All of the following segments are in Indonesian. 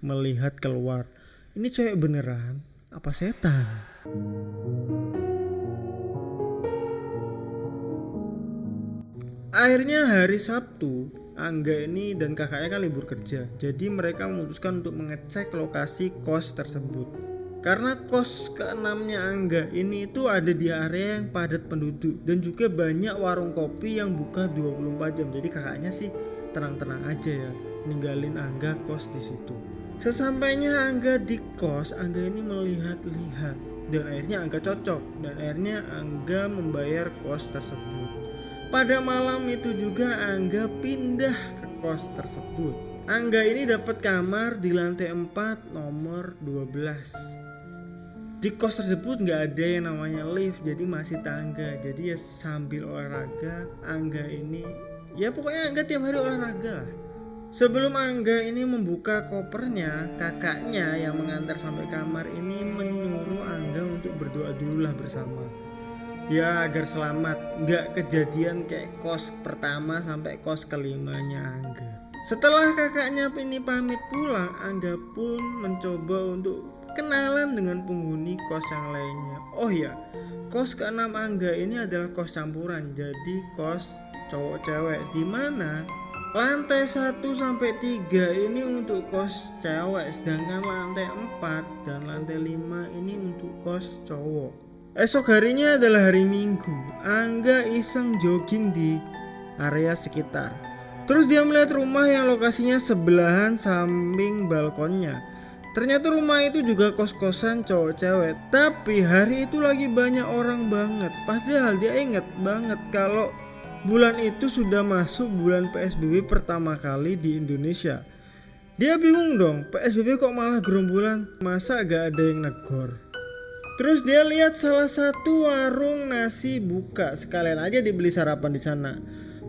melihat keluar. Ini cewek beneran apa setan? Akhirnya hari Sabtu, Angga ini dan kakaknya kan libur kerja. Jadi mereka memutuskan untuk mengecek lokasi kos tersebut. Karena kos keenamnya Angga ini itu ada di area yang padat penduduk dan juga banyak warung kopi yang buka 24 jam. Jadi kakaknya sih tenang-tenang aja ya, ninggalin Angga kos di situ. Sesampainya Angga di kos, Angga ini melihat-lihat dan akhirnya Angga cocok dan akhirnya Angga membayar kos tersebut. Pada malam itu juga Angga pindah ke kos tersebut. Angga ini dapat kamar di lantai 4 nomor 12. Di kos tersebut gak ada yang namanya lift, jadi masih tangga. Jadi ya sambil olahraga Angga ini, ya pokoknya Angga tiap hari olahraga lah. Sebelum Angga ini membuka kopernya, kakaknya yang mengantar sampai kamar ini menyuruh Angga untuk berdoa dulu lah bersama. Ya agar selamat, gak kejadian kayak kos pertama sampai kos kelimanya Angga. Setelah kakaknya ini pamit pulang, Angga pun mencoba untuk kenalan dengan penghuni kos yang lainnya. Oh ya, kos ke-6 Angga ini adalah kos campuran, jadi kos cowok cewek, dimana lantai 1 sampai 3 ini untuk kos cewek, sedangkan lantai 4 dan lantai 5 ini untuk kos cowok. Esok harinya adalah hari Minggu. Angga iseng jogging di area sekitar. Terus dia melihat rumah yang lokasinya sebelahan samping balkonnya. Ternyata rumah itu juga kos-kosan cowok cewek. Tapi hari itu lagi banyak orang banget. Padahal dia ingat banget kalau bulan itu sudah masuk bulan PSBB pertama kali di Indonesia. Dia bingung dong, PSBB kok malah gerombolan? Masa gak ada yang negor? Terus dia lihat salah satu warung nasi buka, sekalian aja dibeli sarapan di sana.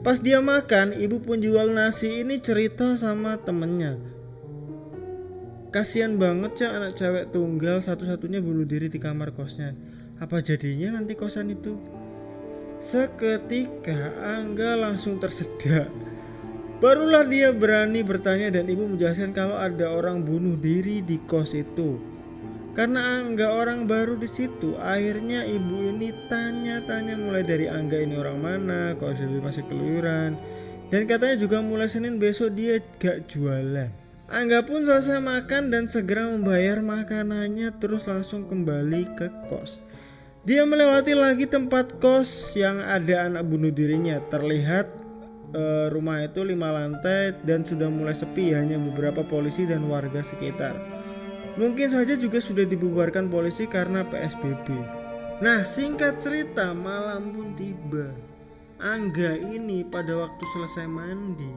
Pas dia makan, ibu penjual nasi ini cerita sama temennya. Kasian banget ya anak cewek tunggal satu-satunya bunuh diri di kamar kosnya. Apa jadinya nanti kosan itu? Seketika Angga langsung tersedak. Barulah dia berani bertanya dan ibu menjelaskan kalau ada orang bunuh diri di kos itu. Karena Angga orang baru di situ, akhirnya ibu ini tanya-tanya mulai dari Angga ini orang mana, kok masih keluyuran, dan katanya juga mulai Senin besok dia gak jualan. Angga pun selesai makan dan segera membayar makanannya, terus langsung kembali ke kos. Dia melewati lagi tempat kos yang ada anak bunuh dirinya. Terlihat rumah itu 5 lantai dan sudah mulai sepi, hanya beberapa polisi dan warga sekitar. Mungkin saja juga sudah dibubarkan polisi karena PSBB. Nah, singkat cerita, malam pun tiba. Angga ini pada waktu selesai mandi,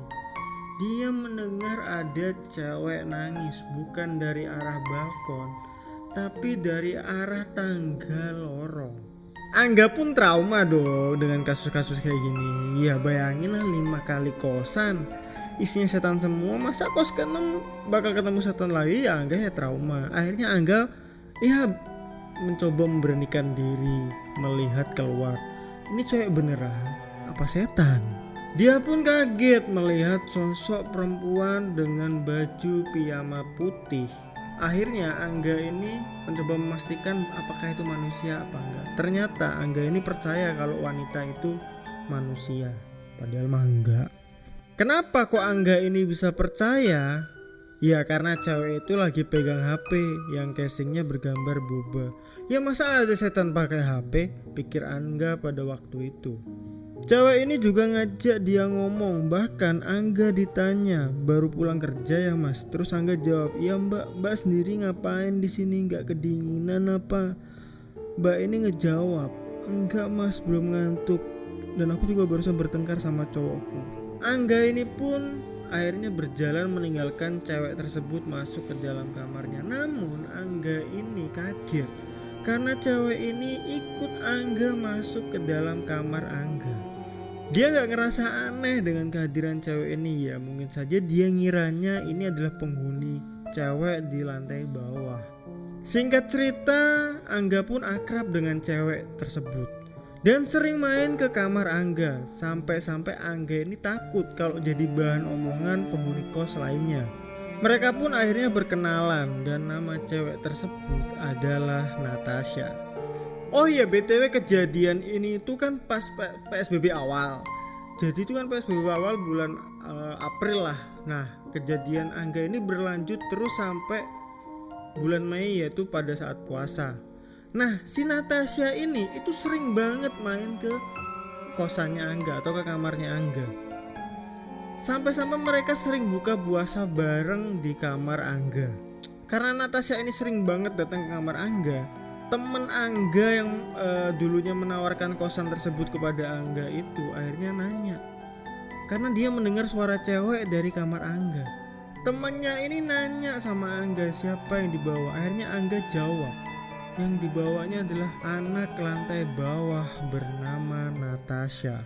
dia mendengar ada cewek nangis, bukan dari arah balkon, tapi dari arah tangga lorong. Angga pun trauma dong dengan kasus-kasus kayak gini. Ya bayangin lah 5 kali kosan isinya setan semua, masa kos ke-6 bakal ketemu setan lagi? Ya Angga ya trauma. Akhirnya Angga ya mencoba memberanikan diri melihat keluar. Ini cewek beneran apa setan? Dia pun kaget melihat sosok perempuan dengan baju piyama putih. Akhirnya Angga ini mencoba memastikan apakah itu manusia apa enggak. Ternyata Angga ini percaya kalau wanita itu manusia, padahal mah enggak. Kenapa kok Angga ini bisa percaya? Ya karena cewek itu lagi pegang HP yang casingnya bergambar boba. Ya masa ada setan pakai HP? Pikir Angga pada waktu itu. Cewek ini juga ngajak dia ngomong. Bahkan Angga ditanya, baru pulang kerja ya mas? Terus Angga jawab, iya mbak sendiri ngapain di sini? Nggak kedinginan apa? Mbak ini ngejawab, enggak mas, belum ngantuk. Dan aku juga barusan bertengkar sama cowokku. Angga ini pun akhirnya berjalan meninggalkan cewek tersebut masuk ke dalam kamarnya. Namun Angga ini kaget karena cewek ini ikut Angga masuk ke dalam kamar Angga. Dia gak ngerasa aneh dengan kehadiran cewek ini. Ya mungkin saja dia ngiranya ini adalah penghuni cewek di lantai bawah. Singkat cerita, Angga pun akrab dengan cewek tersebut dan sering main ke kamar Angga. Sampai-sampai Angga ini takut kalau jadi bahan omongan penghuni kos lainnya. Mereka pun akhirnya berkenalan dan nama cewek tersebut adalah Natasha. Oh iya, BTW kejadian ini itu kan pas PSBB awal. Jadi itu kan PSBB awal bulan April lah. Nah, kejadian Angga ini berlanjut terus sampai bulan Mei, yaitu pada saat puasa. Nah, si Natasha ini itu sering banget main ke kosannya Angga atau ke kamarnya Angga. Sampai-sampai mereka sering buka puasa bareng di kamar Angga. Karena Natasha ini sering banget datang ke kamar Angga, temen Angga yang dulunya menawarkan kosan tersebut kepada Angga itu akhirnya nanya, karena dia mendengar suara cewek dari kamar Angga. Temennya ini nanya sama Angga siapa yang dibawa. Akhirnya Angga jawab, yang dibawanya adalah anak lantai bawah bernama Natasha.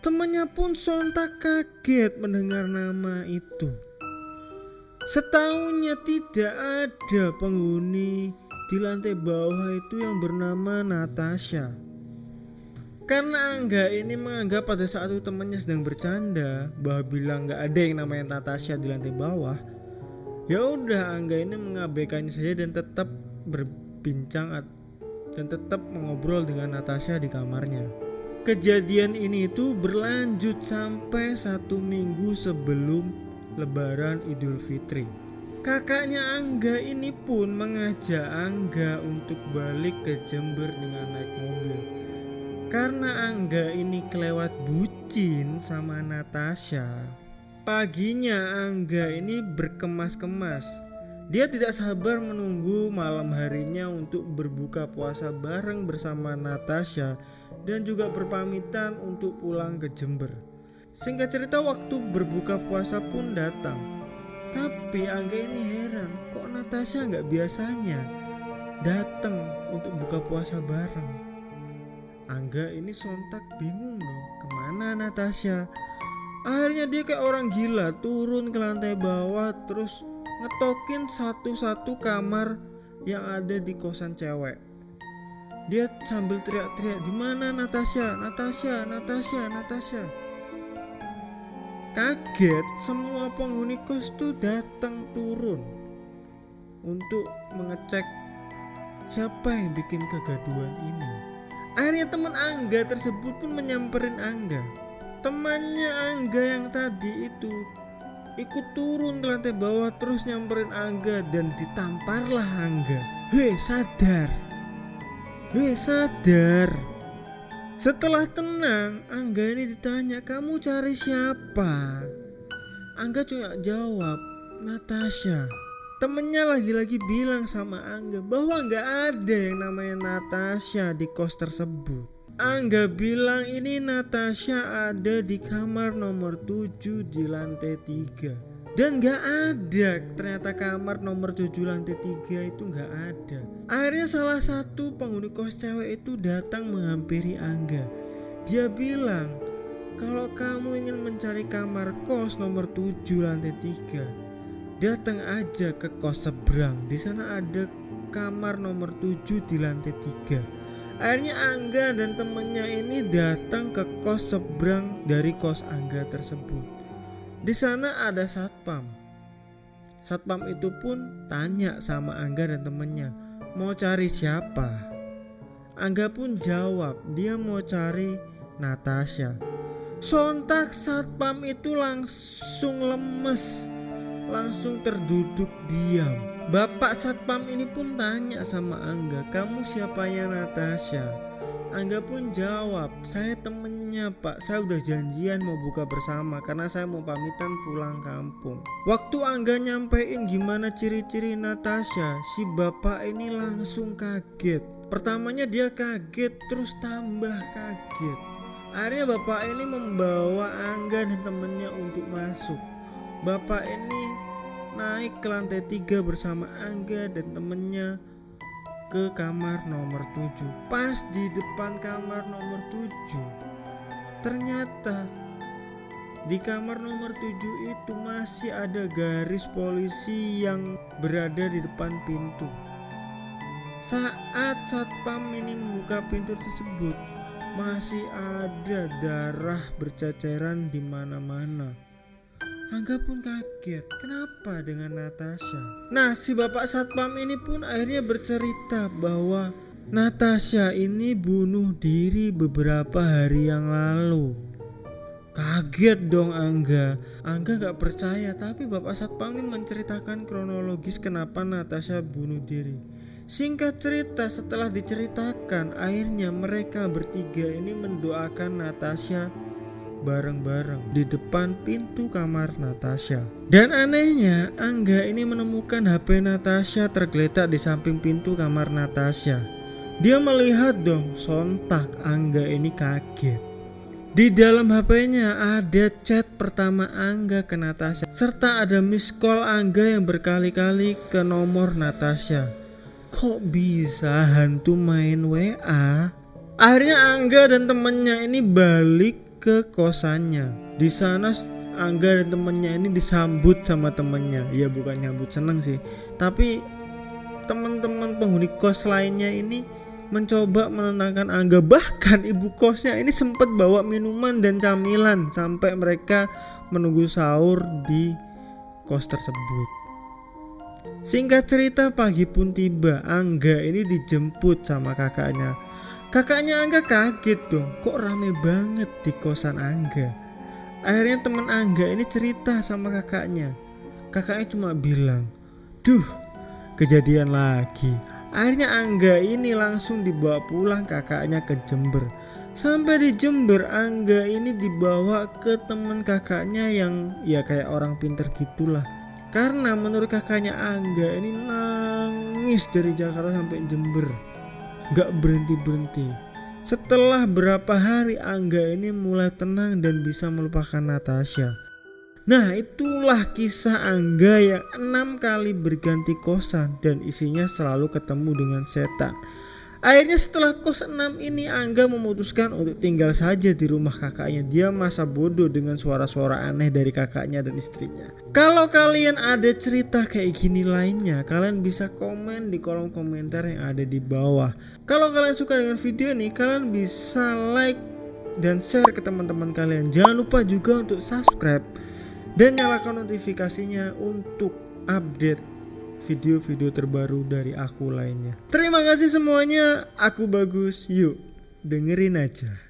Temannya pun sontak kaget mendengar nama itu. Setahunya tidak ada penghuni di lantai bawah itu yang bernama Natasha. Karena Angga ini menganggap pada saat itu temannya sedang bercanda bahwa bilang nggak ada yang namanya Natasha di lantai bawah, ya udah Angga ini mengabaikannya saja dan tetap berbincang dan tetap mengobrol dengan Natasha di kamarnya. Kejadian ini itu berlanjut sampai 1 minggu sebelum Lebaran Idul Fitri. Kakaknya Angga ini pun mengajak Angga untuk balik ke Jember dengan naik mobil. Karena Angga ini kelewat bucin sama Natasha, paginya Angga ini berkemas-kemas. Dia tidak sabar menunggu malam harinya untuk berbuka puasa bareng bersama Natasha dan juga berpamitan untuk pulang ke Jember. Singkat cerita, waktu berbuka puasa pun datang. Tapi Angga ini heran, kok Natasha nggak biasanya datang untuk buka puasa bareng. Angga ini sontak bingung dong, kemana Natasha? Akhirnya dia kayak orang gila turun ke lantai bawah terus ngetokin satu-satu kamar yang ada di kosan cewek. Dia sambil teriak-teriak, di mana Natasha, Natasha, Natasha, Natasha. Kaget, semua penghuni kos tuh datang turun untuk mengecek siapa yang bikin kegaduhan ini. Akhirnya teman Angga tersebut pun menyamperin Angga. Temannya Angga yang tadi itu ikut turun ke lantai bawah terus nyamperin Angga dan ditamparlah Angga. Hei sadar, hei sadar. Setelah tenang, Angga ini ditanya, kamu cari siapa? Angga cuma jawab, Natasha. Temennya lagi-lagi bilang sama Angga bahwa gak ada yang namanya Natasha di kos tersebut. Angga bilang ini Natasha ada di kamar nomor 7 di lantai 3. Dan gak ada, ternyata kamar nomor 7 lantai 3 itu gak ada. Akhirnya salah satu penghuni kos cewek itu datang menghampiri Angga. Dia bilang, kalau kamu ingin mencari kamar kos nomor 7 lantai 3, datang aja ke kos seberang. Di sana ada kamar nomor 7 di lantai 3. Akhirnya Angga dan temennya ini datang ke kos seberang dari kos Angga tersebut. Di sana ada satpam. Satpam itu pun tanya sama Angga dan temennya, mau cari siapa? Angga pun jawab dia mau cari Natasha. Sontak satpam itu langsung lemes, langsung terduduk diam. Bapak satpam ini pun tanya sama Angga, kamu siapanya Natasha? Angga pun jawab, saya temennya pak, saya udah janjian mau buka bersama karena saya mau pamitan pulang kampung. Waktu Angga nyampein gimana ciri-ciri Natasha, si bapak ini langsung kaget. Pertamanya dia kaget terus tambah kaget. Akhirnya bapak ini membawa Angga dan temennya untuk masuk. Bapak ini naik ke lantai 3 bersama Angga dan temennya ke kamar nomor 7. Pas di depan kamar nomor 7, ternyata di kamar nomor 7 itu masih ada garis polisi yang berada di depan pintu. Saat satpam ini membuka pintu tersebut, masih ada darah berceceran di mana-mana. Angga pun kaget, kenapa dengan Natasha? Nah, si bapak satpam ini pun akhirnya bercerita bahwa Natasha ini bunuh diri beberapa hari yang lalu. Kaget dong Angga gak percaya, tapi bapak satpam ini menceritakan kronologis kenapa Natasha bunuh diri. Singkat cerita, setelah diceritakan, akhirnya mereka bertiga ini mendoakan Natasha bareng-bareng di depan pintu kamar Natasha. Dan anehnya, Angga ini menemukan HP Natasha tergeletak di samping pintu kamar Natasha. Dia melihat dong, sontak Angga ini kaget. Di dalam HP-nya ada chat pertama Angga ke Natasha, serta ada miss call Angga yang berkali-kali ke nomor Natasha. Kok bisa hantu main WA? Akhirnya Angga dan temennya ini balik ke kosannya. Di sana Angga dan temennya ini disambut sama temennya. Ya bukan nyambut seneng sih, tapi teman-teman penghuni kos lainnya ini mencoba menenangkan Angga. Bahkan ibu kosnya ini sempat bawa minuman dan camilan sampai mereka menunggu sahur di kos tersebut. Singkat cerita, pagi pun tiba. Angga ini dijemput sama kakaknya. Kakaknya Angga kaget dong, kok rame banget di kosan Angga. Akhirnya teman Angga ini cerita sama kakaknya. Kakaknya cuma bilang, duh, kejadian lagi. Akhirnya Angga ini langsung dibawa pulang kakaknya ke Jember. Sampai di Jember, Angga ini dibawa ke teman kakaknya yang ya kayak orang pinter gitulah. Karena menurut kakaknya Angga ini nangis dari Jakarta sampai Jember, gak berhenti-berhenti. Setelah berapa hari Angga ini mulai tenang dan bisa melupakan Natasha. Nah, itulah kisah Angga yang 6 kali berganti kosan dan isinya selalu ketemu dengan setan. Akhirnya setelah kos 6 ini, Angga memutuskan untuk tinggal saja di rumah kakaknya. Dia masa bodoh dengan suara-suara aneh dari kakaknya dan istrinya. Kalau kalian ada cerita kayak gini lainnya, kalian bisa komen di kolom komentar yang ada di bawah. Kalau kalian suka dengan video ini, kalian bisa like dan share ke teman-teman kalian. Jangan lupa juga untuk subscribe dan nyalakan notifikasinya untuk update video-video terbaru dari aku lainnya. Terima kasih semuanya, aku Bagus. Yuk dengerin aja.